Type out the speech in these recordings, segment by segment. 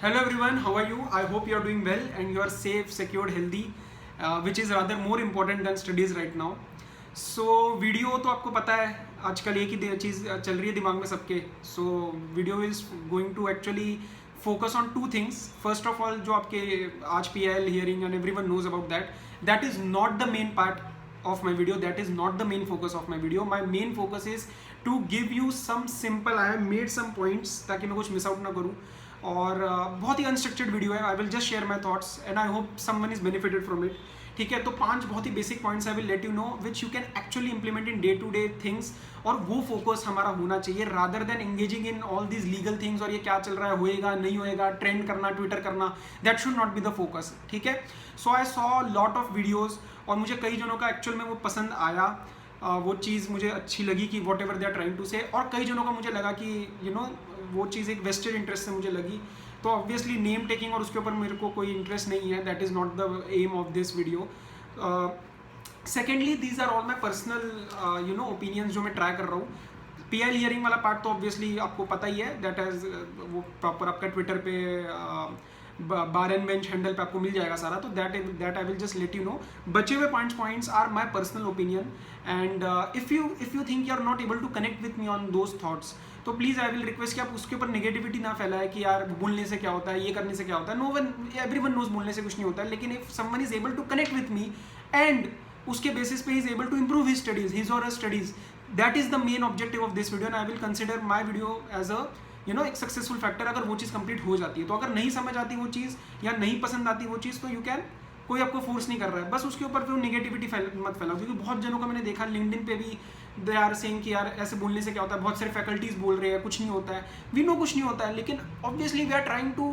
Hello everyone, how are you? I hope you are doing well and you are safe, secured, healthy, which is rather more important than studies right now. So video तो आपको पता है आजकल एक ही चीज़ चल रही है दिमाग में सबके. So video is going to actually focus on two things. First of all जो आपके आज PIL hearing and everyone knows about that is not the main part of my video. That is not the main focus of my video. My main focus is to give you some simple, I have made some points ताकि मैं कुछ miss out ना करूँ. और बहुत ही unstructured video है. I will just share my thoughts and I hope someone is benefited from it. ठीक है, तो 5 बहुत ही basic points I will let you know which you can actually implement in day to day things. और वो focus हमारा होना चाहिए rather than engaging in all these legal things और ये क्या चल रहा है, होएगा नहीं होएगा, ट्रेंड करना, ट्विटर करना. That should not be the focus. ठीक है, so I saw lot of videos और मुझे कई जनों का एक्चुअल में वो पसंद आया. वो चीज़ मुझे अच्छी लगी कि whatever they are trying to say. और कई जनों का मुझे लगा कि यू नो वो चीज़ एक वेस्टेड इंटरेस्ट से मुझे लगी. तो ऑब्वियसली नेम टेकिंग और उसके ऊपर मेरे को कोई इंटरेस्ट नहीं है. That is not the aim of this video. Secondly these are all my personal opinions जो मैं ट्राई कर रहा हूँ. PIL हियरिंग वाला पार्ट तो ऑब्वियसली आपको पता ही है. दैट इज वो प्रॉपर आपका ट्विटर पे बार एंड बेंच हैंडल पे आपको मिल जाएगा सारा. तो that I will just let you know. बचे हुए points are my personal opinion and if you think you are not able to connect with me on those thoughts तो please I will request कि आप उसके ऊपर negativity ना फैलाए कि यार बोलने से क्या होता है, ये करने से क्या होता है. नो वन एवरीवन नोज बोलने से कुछ नहीं होता है. लेकिन if someone is able to connect with me and उसके बेसिस पे is able to improve his studies, his और her studies, that is the main objective of this video and I will consider my video as a एक successful factor अगर वो चीज़ complete हो जाती है. तो अगर नहीं समझ आती वो चीज़ या नहीं पसंद आती वो चीज़ तो यू कैन, कोई आपको फोर्स नहीं कर रहा है. बस उसके ऊपर फिर नेगेटिविटी मत फैलाओ. क्योंकि बहुत जनों का मैंने देखा लिंक्डइन पे भी दे आर सेइंग कि यार ऐसे बोलने से क्या होता है, बहुत सारे फैकल्टीज बोल रहे हैं कुछ नहीं होता है. वी नो कुछ नहीं होता है, लेकिन obviously we are trying to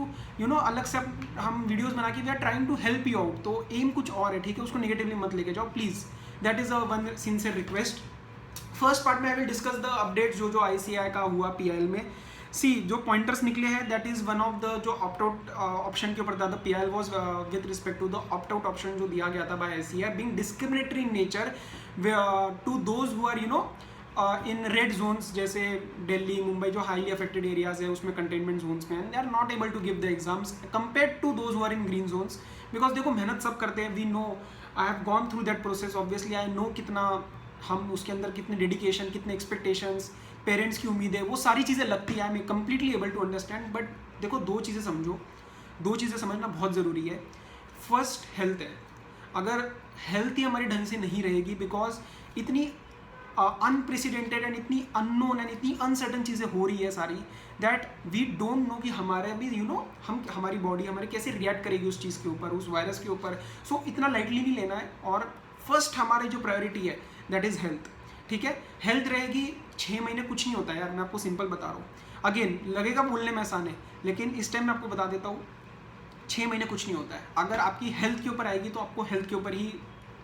अलग से हम वीडियोस बना के we are trying to help you out. तो एम कुछ और है. ठीक है, उसको नेगेटिवली मत लेके जाओ please. That is a one sincere request. First part में I will discuss the update जो ICAI का हुआ PIL में. जो पॉइंटर्स निकले हैं that is one of the जो ऑप्ट आउट ऑप्शन के ऊपर था. The PIL was with respect to the opt out option जो दिया गया था by ICAI being discriminatory in nature to those who are in red zones जैसे दिल्ली, मुंबई जो हाईली अफेक्टेड एरियाज है उसमें कंटेनमेंट जोन्स में they are not able to give the exams compare to those who are in green zones. Because देखो मेहनत सब करते हैं. We know, I have gone through that process. Obviously I know कितना हम उसके अंदर कितने डेडिकेशन, कितने एक्सपेक्टेशंस, पेरेंट्स की उम्मीद है, वो सारी चीज़ें लगती है. I am completely able to understand. But देखो दो चीज़ें समझो, दो चीज़ें समझना बहुत ज़रूरी है. फर्स्ट हेल्थ है. अगर हेल्थ ही हमारी ढंग से नहीं रहेगी बिकॉज इतनी अनप्रेसिडेंटेड एंड इतनी अननोन एंड इतनी अनसर्टन चीज़ें हो रही है सारी दैट वी डोंट नो कि हमारे भी हम हमारी बॉडी हमारे कैसे रिएक्ट करेगी उस चीज़ के ऊपर, उस वायरस के ऊपर. सो इतना लाइटली नहीं लेना है. और फर्स्ट हमारी जो प्रायोरिटी है दैट इज़ हेल्थ. ठीक है, हेल्थ रहेगी. 6 महीने कुछ नहीं होता है यार, मैं आपको सिंपल बता रहा हूँ. अगेन लगेगा बोलने में आसान है लेकिन इस टाइम मैं आपको बता देता हूँ 6 महीने कुछ नहीं होता है. अगर आपकी हेल्थ के ऊपर आएगी तो आपको हेल्थ के ऊपर ही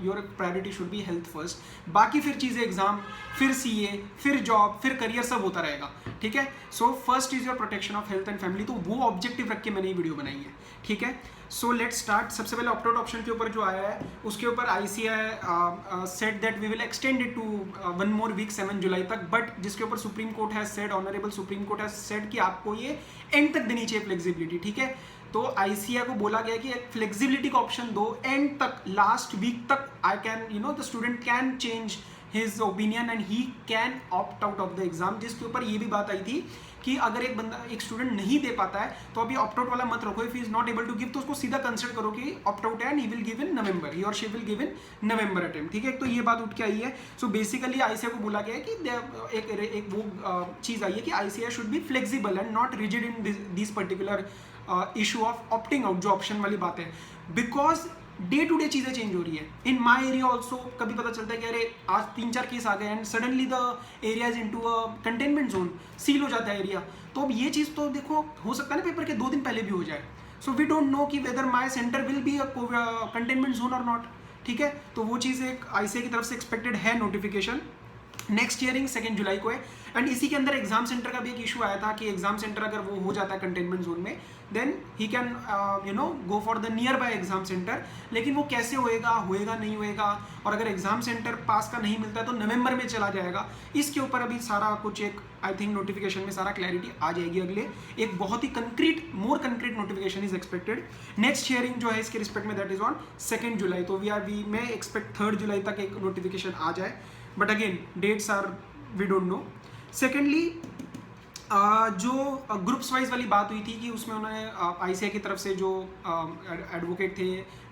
your priority should be health first. बाकी फिर चीज़ें एग्जाम, फिर CA, फिर जॉब, फिर करियर सब होता रहेगा. ठीक है, so first is your protection of health and family. तो वो ऑब्जेक्टिव रख के मैंने ये वीडियो बनाई है. ठीक है, सो लेट्स स्टार्ट. सबसे पहले ऑप्ट आउट ऑप्शन के ऊपर जो आया है उसके ऊपर ICAI said that we will extend it to 1 more week 7 जुलाई तक. बट जिसके ऊपर supreme court has said, honourable supreme court has said कि आपको ये एंड तक देनी चाहिए फ्लेक्सिबिलिटी. ठीक है, तो ICAI को बोला गया कि एक फ्लेक्सिबिलिटी का ऑप्शन दो एंड तक, लास्ट वीक तक. I can the student can change his opinion and he can opt out of the exam. जिसके ऊपर ये भी बात आई थी कि अगर एक स्टूडेंट नहीं दे पाता है तो अभी ऑप्ट आउट वाला मत रखो. If he is not able to give तो उसको सीधा कंसिडर करो कि ऑप्ट आउट है and he will give in November, he और she will give in November attempt. ठीक है, तो ये बात उठ के आई है. सो बेसिकली ICAI को बोला गया है कि एक वो चीज़ आई है कि ICAI should be flexible and not rigid in this particular issue of opting out जो ऑप्शन वाली बात है. बिकॉज डे टू डे चीज़ें चेंज हो रही है. इन माई एरिया ऑल्सो कभी पता चलता है कि अरे आज 3-4 केस आ गए and suddenly the area is into a containment zone, seal हो जाता है एरिया. तो अब ये चीज़ तो देखो हो सकता है ना पेपर के 2 दिन पहले भी हो जाए. सो वी डोंट नो कि whether my centre will be a containment zone और नॉट. ठीक है, तो वो चीज़ एक ICAI की तरफ से एक्सपेक्टेड है नोटिफिकेशन. नेक्स्ट ईयरिंग 2 जुलाई को है। एंड इसी के अंदर एग्जाम सेंटर का भी एक इशू आया था कि एग्जाम सेंटर अगर वो हो जाता है कंटेनमेंट जोन में, then he can go for the nearby exam centre. लेकिन वो कैसे होएगा नहीं होएगा, और अगर एग्जाम सेंटर पास का नहीं मिलता है तो नवंबर में चला जाएगा। इसके ऊपर अभी सारा कुछ एक आई थिंक नोटिफिकेशन में सारा क्लैरिटी आ जाएगी अगले, एक बहुत ही more concrete notification is expected. Next hearing जो है इसके रिस्पेक्ट में दैट इज ऑन 2 जुलाई। तो वी मे एक्सपेक्ट 3 जुलाई तक एक नोटिफिकेशन आ जाए, but again dates are we don't know. Secondly जो ग्रुप्स वाइज वाली बात हुई थी कि उसमें उन्होंने ICAI की तरफ से जो एडवोकेट थे,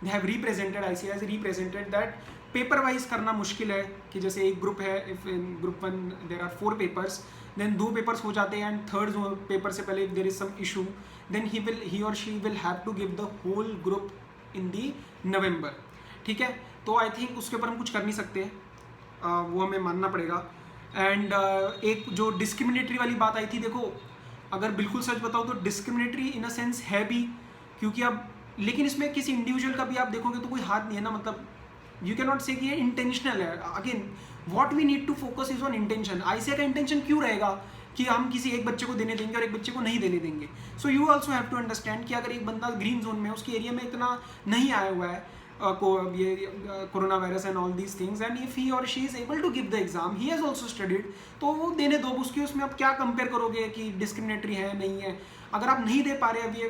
they have represented, ICAI has represented that paper wise करना मुश्किल है कि जैसे एक ग्रुप है, if in group 1 there are 4 papers, then 2 papers हो जाते हैं एंड थर्ड पेपर से पहले there is some issue, then he और she will have to give the whole group in the November. ठीक है, तो आई थिंक उसके ऊपर हम कुछ कर नहीं सकते, वो हमें मानना पड़ेगा। एंड एक जो डिस्क्रिमिनेटरी वाली बात आई थी, देखो अगर बिल्कुल सच बताओ तो डिस्क्रिमिनेटरी इन अ सेंस है भी, क्योंकि अब लेकिन इसमें किसी इंडिविजुअल का भी आप देखोगे तो कोई हाथ नहीं है ना, मतलब यू कैन नॉट से कि ये इंटेंशनल है। Again what we need to focus is on intention. ICAI का इंटेंशन क्यों रहेगा कि हम किसी एक बच्चे को देने देंगे और एक बच्चे को नहीं देने देंगे। So you also have to understand कि अगर एक बंदा ग्रीन जोन में, उसके एरिया में इतना नहीं आया हुआ है ये corona virus and all these things, and if he और she is able to give the exam, he has also studied, तो वो देने दो। उसकी उसमें आप क्या कंपेयर करोगे कि डिस्क्रिमिनेटरी है नहीं है। अगर आप नहीं दे पा रहे अभी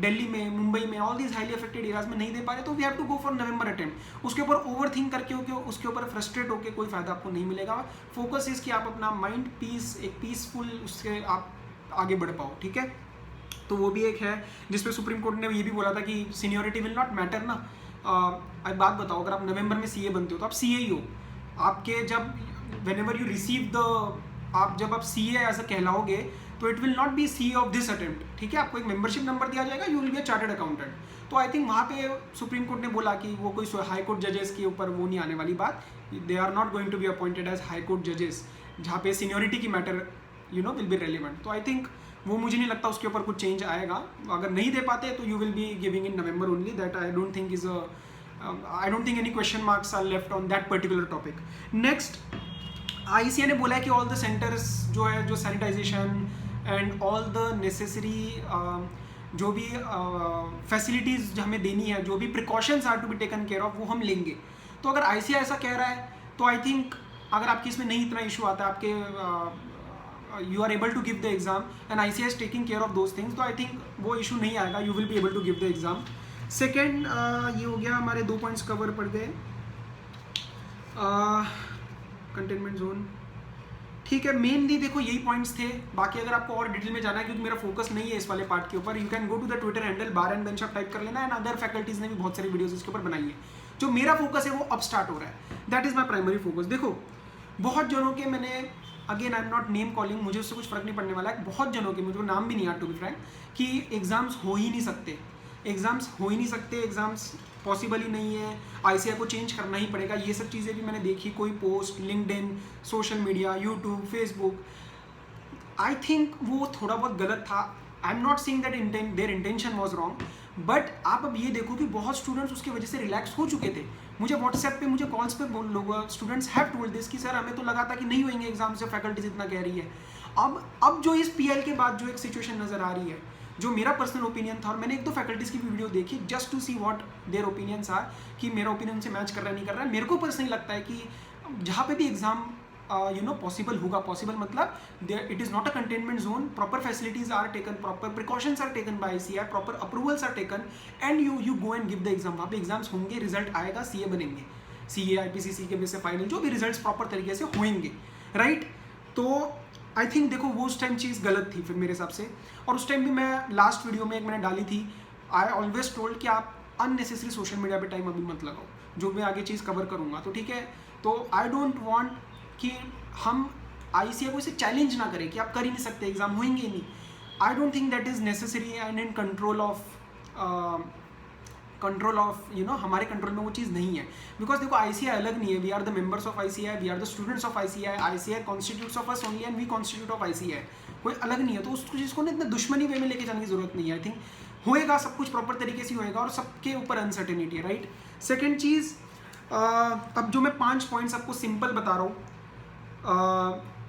दिल्ली में, मुंबई में, all these highly affected areas में नहीं दे पा रहे, तो we have to go for November attempt. उसके ऊपर ओवर थिंक करके उसके ऊपर फ्रस्ट्रेट होकर कोई फायदा आपको नहीं मिलेगा। फोकस इज कि आप अपना माइंड पीस, एक पीसफुल उससे आप आगे बढ़ पाओ। ठीक है, तो वो भी एक है जिसपे सुप्रीम कोर्ट ने ये भी बोला था कि सीनियोरिटी विल नॉट मैटर ना। अब बात बताओ, अगर आप नवंबर में CA बनते हो तो आप CA ही हो। आपके जब whenever you receive the, आप जब आप CA ऐसा कहलाओगे तो it will not be CA of this attempt. ठीक है, आपको एक मेंबरशिप नंबर दिया जाएगा, you will be a chartered accountant. तो आई थिंक वहाँ पे सुप्रीम कोर्ट ने बोला कि वो कोई हाई कोर्ट जजेस के ऊपर वो नहीं आने वाली बात, they are not going to be appointed as high court जजेस, जहाँ पे सीनियोरिटी की मैटर विल बी रेलिवेंट। तो आई थिंक वो मुझे नहीं लगता उसके ऊपर कुछ चेंज आएगा। अगर नहीं दे पाते तो you will be giving in November only. That I don't think is I don't think any question marks are left on that particular topic. Next, ICAI ने बोला है कि ऑल द सेंटर्स जो है, जो sanitization and all the necessary जो भी facilities हमें देनी है, जो भी precautions are to be taken care of, वो हम लेंगे। तो अगर ICAI ऐसा कह रहा है तो आई थिंक अगर आपकी इसमें नहीं इतना इशू आता है, आपके you are able to give the exam and ICAI is taking care of those things, तो I think वो issue नहीं आएगा, you will be able to give the exam। Second, ये हो गया, हमारे 2 points cover पड़ गए। कंटेनमेंट जोन, ठीक है, मेनली देखो यही पॉइंट्स थे। बाकी अगर आपको और डिटेल में जाना है, क्योंकि मेरा फोकस नहीं है इस वाले पार्ट के ऊपर, you can go to the Twitter handle Bar and Bench, आप टाइप कर लेना, एंड अदर फैकल्टीज ने भी बहुत सारी वीडियोज इसके ऊपर बनाई है। जो मेरा फोकस है वो अब स्टार्ट हो रहा है, that is my primary focus. देखो बहुत जनों के, मैंने again I am not name calling, मुझे उससे कुछ फर्क नहीं पड़ने वाला है, बहुत जनों के, मुझे नाम भी नहीं याद टू बी फ्रैंक, कि एग्जाम्स हो ही नहीं सकते, एग्जाम्स पॉसिबल ही नहीं है, ICAI को चेंज करना ही पड़ेगा। ये सब चीज़ें भी मैंने देखी, कोई post LinkedIn, social media, YouTube, Facebook, I think वो थोड़ा बहुत गलत था। I am not saying that there intention was wrong, but आप अब ये देखो कि बहुत स्टूडेंट्स उसकी वजह से रिलैक्स हो चुके थे। मुझे व्हाट्सएप पे, मुझे कॉल्स पे लोग, स्टूडेंट्स हैव टोल्ड दिस कि सर हमें तो लगा था कि नहीं होंगे एग्जाम से, फैकल्टीज इतना कह रही है। अब जो इस PL के बाद जो एक सिचुएशन नज़र आ रही है, जो मेरा पर्सनल ओपिनियन था, और मैंने 1-2 फैकल्टीज़ की भी वीडियो देखी just to see what their opinions are, कि मेरा ओपिनियन से मैच कर रहा है नहीं कर रहा है। मेरे को पर्सनली लगता है कि जहाँ पे भी एग्जाम पॉसिबल होगा, पॉसिबल मतलब it is not a containment zone, proper facilities are taken, proper precautions are taken by ICAI, proper approvals are taken, and you go and give the exam. वहाँ पे एग्जाम्स होंगे, result आएगा, CA बनेंगे, CA IPCC के base से final जो भी results proper तरीके से होंगे, राइट। तो आई थिंक देखो वो उस टाइम चीज़ गलत थी फिर मेरे हिसाब से, और उस टाइम भी मैं लास्ट वीडियो में एक मैंने डाली थी, आई ऑलवेज टोल्ड कि आप अननेसेसरी सोशल मीडिया पे टाइम अभी मत लगाओ, जो मैं आगे चीज़ कवर करूँगा, तो ठीक है। तो आई डोंट वांट कि हम ICAI को इसे चैलेंज ना करें कि आप कर ही नहीं सकते, एग्जाम होंगे ही नहीं। आई don't think that is necessary and in control of हमारे कंट्रोल में वो चीज़ नहीं है। बिकॉज देखो ICAI अलग नहीं है, we are the members of ICAI, we are the students of ICAI constitutes of us only and we constitute of ICAI, कोई अलग नहीं है। तो उस चीज़ को ना इतना दुश्मनी वे में लेके जाने की जरूरत नहीं है। आई थिंक होएगा, सब कुछ प्रॉपर तरीके से होएगा, और सबके ऊपर अनसर्टेनिटी है, राइट। सेकेंड चीज़, अब जो मैं 5 पॉइंट्स आपको सिंपल बता रहा हूँ,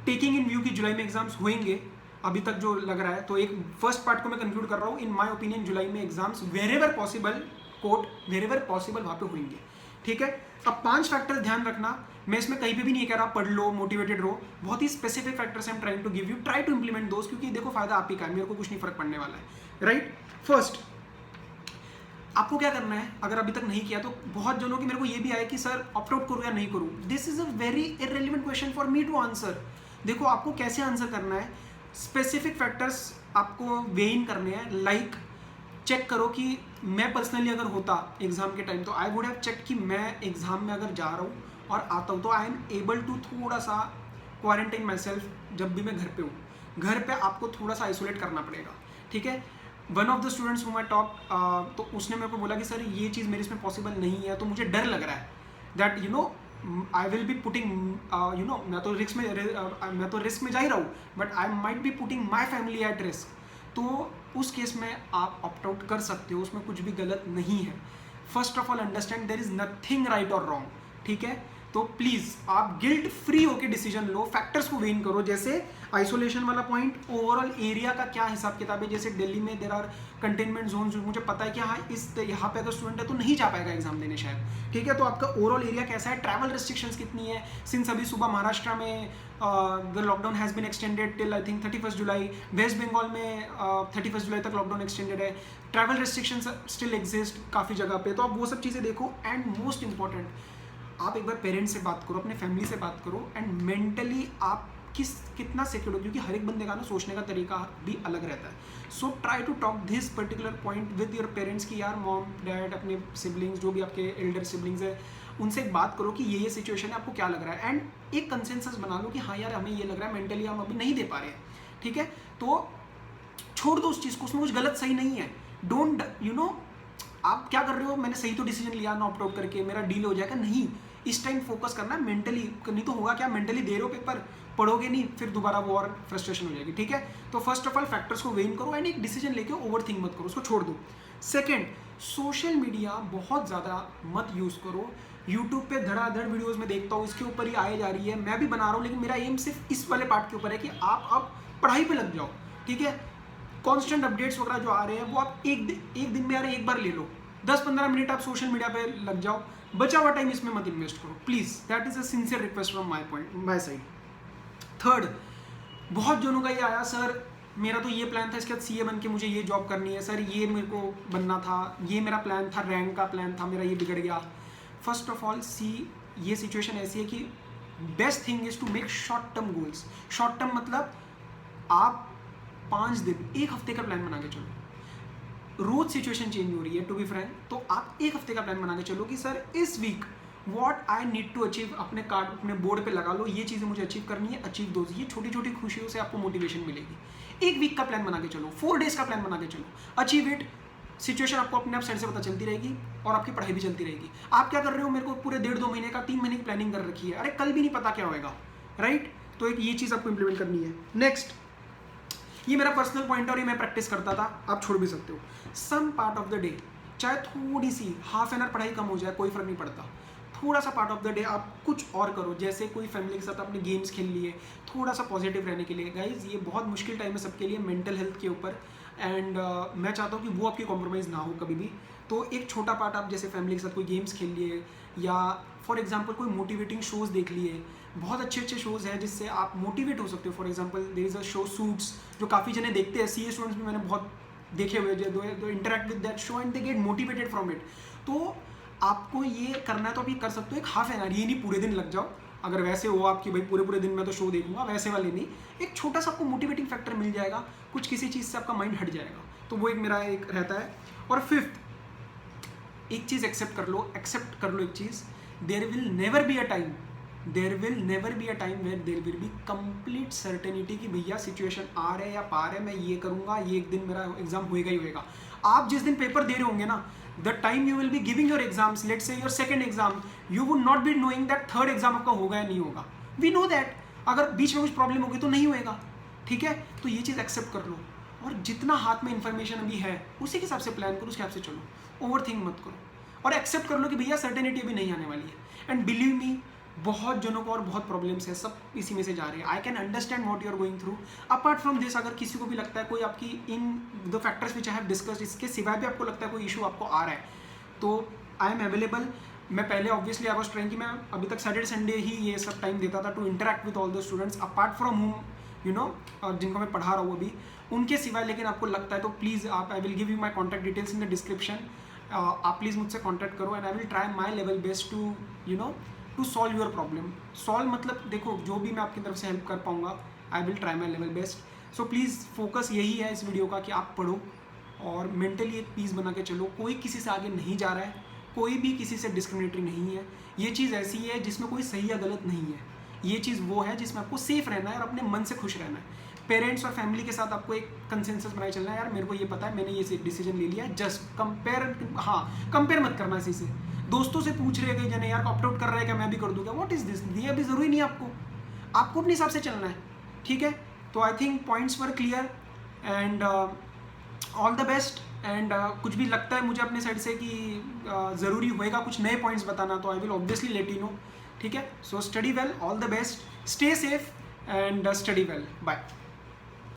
टेकिंग इन व्यू कि जुलाई में एग्जाम्स होंगे अभी तक जो लग रहा है, तो एक फर्स्ट पार्ट को मैं कंक्लूड कर रहा हूँ। इन माय ओपिनियन जुलाई में exams wherever possible, quote wherever possible वहाँ पे होंगे, ठीक है। अब 5 फैक्टर्स ध्यान रखना, मैं इसमें कहीं पे भी नहीं कह रहा पढ़ लो, मोटिवेटेड रहो, बहुत ही specific factors I am trying to give you, try to implement दोस्त, क्योंकि देखो फायदा आप ही का है, मेरे को कुछ नहीं फर्क पड़ने वाला है, राइट। फर्स्ट आपको क्या करना है, अगर अभी तक नहीं किया तो बहुत जनों की मेरे को ये भी आया कि सर ऑप्ट आउट करूँ या नहीं करूँ। This is a very irrelevant question for me to answer. देखो आपको कैसे आंसर करना है, स्पेसिफिक फैक्टर्स आपको वे इन करने हैं। लाइक चेक करो कि मैं पर्सनली अगर होता एग्जाम के टाइम तो आई वुड हैव चेक कि मैं एग्जाम में अगर जा रहा हूँ और आता हूँ तो आई एम एबल टू थोड़ा सा क्वारंटाइन माई सेल्फ जब भी मैं घर पे हूँ। घर पे आपको थोड़ा सा आइसोलेट करना पड़ेगा, ठीक है। वन ऑफ द स्टूडेंट्स हूँ मैं टॉप, तो उसने मेरे को बोला कि सर ये चीज़ मेरे इसमें पॉसिबल नहीं है, तो मुझे डर लग रहा है that you know I will be putting you know, मैं तो रिस्क में जा ही रहा हूँ, but I might be putting my family at risk. तो उस केस में आप ऑप्ट आउट कर सकते हो, उसमें कुछ भी गलत नहीं है। First of all understand there is nothing right और रॉन्ग, ठीक है। तो प्लीज़ आप गिल्ट फ्री होकर डिसीजन लो, फैक्टर्स को वेन करो। जैसे आइसोलेशन वाला पॉइंट, ओवरऑल एरिया का क्या हिसाब किताब है। जैसे दिल्ली में देर आर कंटेनमेंट जोन, जो मुझे पता है कि हाँ इस यहाँ पे अगर स्टूडेंट है तो नहीं जा पाएगा एग्जाम देने शायद, ठीक है। तो आपका ओवरऑल एरिया कैसा है, ट्रैवल रिस्ट्रिक्शंस कितनी है। सिंस अभी सुबह महाराष्ट्र में the lockdown has been extended till I think 31 जुलाई, वेस्ट बंगाल में 31 जुलाई तक लॉकडाउन एक्सटेंडेड है, ट्रैवल रिस्ट्रिक्शंस स्टिल एग्जिस्ट काफ़ी जगह पे। तो आप वो सब चीज़ें देखो। एंड मोस्ट इंपॉर्टेंट, आप एक बार पेरेंट्स से बात करो, अपने फैमिली से बात करो, एंड मेंटली आप कितना सिक्योर हो, क्योंकि हर एक बंदे का ना सोचने का तरीका भी अलग रहता है। So try to talk this particular point with your parents कि यार मॉम डैड, अपने सिबलिंग्स जो भी आपके एल्डर सिबलिंग्स है, उनसे एक बात करो कि ये सिचुएशन है, आपको क्या लग रहा है, एंड एक कंसेंसस बना लो कि हाँ यार हमें ये लग रहा है, मेंटली हम अभी नहीं दे पा रहे हैं, ठीक है। तो छोड़ दो उस चीज़ को, उसमें कुछ गलत सही नहीं है। डोंट यू नो आप क्या कर रहे हो, मैंने सही तो डिसीजन लिया ना ऑप्ट आउट करके, मेरा डील हो जाएगा, नहीं। इस टाइम फोकस करना है मेंटली, नहीं तो होगा क्या, मेंटली दे रहे हो पेपर, पढ़ोगे नहीं, फिर दोबारा वो और फ्रस्ट्रेशन हो जाएगी, ठीक है। तो फर्स्ट ऑफ ऑल फैक्टर्स को वेन करो एंड एक डिसीजन लेके ओवर थिंक मत करो, उसको छोड़ दो। सेकेंड, सोशल मीडिया बहुत ज़्यादा मत यूज़ करो। यूट्यूब पे धड़ाधड़ वीडियोज़ में देखता हूँ, इसके ऊपर ही आए जा रही है, मैं भी बना रहा हूँ, लेकिन मेरा एम सिर्फ इस वाले पार्ट के ऊपर है कि आप पढ़ाई पर लग जाओ, ठीक है। कॉन्स्टेंट अपडेट्स वगैरह जो आ रहे हैं वो आप एक दिन में एक बार ले लो, 10-15 मिनट आप सोशल मीडिया पे लग जाओ, बचा हुआ टाइम इसमें मत इन्वेस्ट करो please. That is a sincere request from my side. Third, बहुत जनों का ये आया, सर मेरा तो ये प्लान था, इसके बाद सीए बन के मुझे ये जॉब करनी है, सर ये मेरे को बनना था, ये मेरा प्लान था, रैंक का प्लान था, मेरा ये बिगड़ गया। फर्स्ट ऑफ ऑल ये सिचुएशन ऐसी है कि best thing is to make short term goals. Short term मतलब आप 5 दिन, 1 हफ्ते का प्लान बना के चलो। रोज सिचुएशन चेंज हो रही है टू बी फ्रैंक, तो आप 1 हफ्ते का प्लान बना के चलो कि सर इस week what I need to achieve, अपने कार्ड अपने बोर्ड पे लगा लो, ये चीज़ें मुझे अचीव करनी है, अचीव दो। ये छोटी छोटी खुशियों से आपको मोटिवेशन मिलेगी। 1 वीक का प्लान बना के चलो, 4 डेज का प्लान बना के चलो, अचीव इट। सिचुएशन आपको अपने आप साइड से पता चलती रहेगी और आपकी पढ़ाई भी चलती रहेगी। आप क्या कर रहे हो, मेरे को पूरे 1.5-2 महीने का 3 महीने की प्लानिंग कर रखी है, अरे कल भी नहीं पता क्या होएगा, राइट। तो एक ये चीज़ आपको इंप्लीमेंट करनी है। नेक्स्ट, ये मेरा पर्सनल पॉइंट है और ये मैं प्रैक्टिस करता था, आप छोड़ भी सकते हो। Some part of the day, चाहे थोड़ी सी हाफ एन आवर पढ़ाई कम हो जाए, कोई फर्क नहीं पड़ता, थोड़ा सा पार्ट ऑफ द डे आप कुछ और करो। जैसे कोई फैमिली के साथ आपने गेम्स खेल लिए, थोड़ा सा पॉजिटिव रहने के लिए। गाइज ये बहुत मुश्किल टाइम है सबके लिए मेंटल हेल्थ के ऊपर, एंड मैं चाहता हूँ कि वो आपकी कॉम्प्रोमाइज़ ना हो कभी भी। तो एक छोटा पार्ट आप जैसे फैमिली के साथ कोई गेम्स खेल लिए, या फॉर एग्जाम्पल कोई मोटिवेटिंग शोज़ देख लिए। बहुत अच्छे अच्छे शोज़ हैं जिससे आप मोटिवेट हो सकते हो। For example there is a show Suits, जो काफ़ी जने देखते हैं, सीए स्टूडेंट्स भी मैंने बहुत देखे हुए जो interact with that show and they get motivated from it. तो आपको ये करना है तो आप ये कर सकते हो, एक हाफ एन आवर, ये नहीं पूरे दिन लग जाओ। अगर वैसे हो आपकी भाई पूरे दिन मैं तो शो देखूंगा, वैसे वाले नहीं, एक छोटा सा आपको मोटिवेटिंग फैक्टर मिल जाएगा, कुछ किसी चीज़ से आपका माइंड हट जाएगा। तो वो एक मेरा एक रहता है। और फिफ्थ, एक चीज़ एक्सेप्ट कर लो एक चीज़, there will never be a time where there will be complete certainty कि भैया सिचुएशन आ रहे या पार है, मैं ये करूँगा, ये एक दिन मेरा एग्जाम होएगा ही होएगा। आप जिस दिन पेपर दे रहे होंगे ना, the time you will be giving your exams, let's say your second exam, you would not be knowing that third exam आपका होगा या नहीं होगा। वी नो दैट अगर बीच में कुछ प्रॉब्लम होगी तो नहीं होएगा, ठीक है। तो ये चीज़ एक्सेप्ट कर लो, और जितना हाथ में इन्फॉर्मेशन अभी है उसी के हिसाब से प्लान करो, उसके हिसाब से चलो, ओवर थिंक मत करो, और एक्सेप्ट कर लो कि भैया सर्टेनिटी अभी नहीं आने वाली है। एंड बिलीव मी, बहुत जनों को और बहुत प्रॉब्लम्स है, सब इसी में से जा रहे हैं। I can understand what you are going through. Apart from this, अगर किसी को भी लगता है कोई आपकी in the factors which I have discussed, इसके सिवाय भी आपको लगता है कोई इशू आपको आ रहा है, तो आई एम अवेलेबल। मैं पहले ऑब्वियसली आई वॉज ट्राइंग कि मैं अभी तक सैटरडे संडे ही ये सब टाइम देता था to interact with all the students apart from home, you know, जिनको मैं पढ़ा रहा हूँ अभी, उनके सिवाय। लेकिन आपको लगता है तो प्लीज़ आप, I will give you my contact details in the description. आप प्लीज़ मुझसे कॉन्टैक्ट करो and I will try my level best to, you know, to solve your problem. Solve मतलब देखो, जो भी मैं आपकी तरफ से हेल्प कर पाऊँगा, आई will try my level best. So please focus यही है इस वीडियो का कि आप पढ़ो और मेंटली एक पीस बना के चलो। कोई किसी से आगे नहीं जा रहा है, कोई भी किसी से डिस्क्रिमिनेटरी नहीं है। ये चीज़ ऐसी है जिसमें कोई सही या गलत नहीं है। ये चीज़ वो है जिसमें आपको सेफ रहना है और अपने मन से खुश रहना है। पेरेंट्स और फैमिली के साथ आपको एक कंसेंसस बनाए चलना है, यार मेरे को ये पता है, मैंने ये डिसीजन ले लिया है, जस्ट कंपेयर मत करना इसी से। दोस्तों से पूछ रहे कई जने, यार ऑप्ट आउट कर रहे हैं क्या, मैं भी कर दूँ क्या, व्हाट इज दिस। ये अभी ज़रूरी नहीं है आपको अपने हिसाब से चलना है, ठीक है। तो I think points were clear and all the best. And कुछ भी लगता है मुझे अपने साइड से कि ज़रूरी होएगा कुछ नए पॉइंट्स बताना, तो I will obviously let you know, ठीक है। So study well, all the best, stay safe and study well, bye.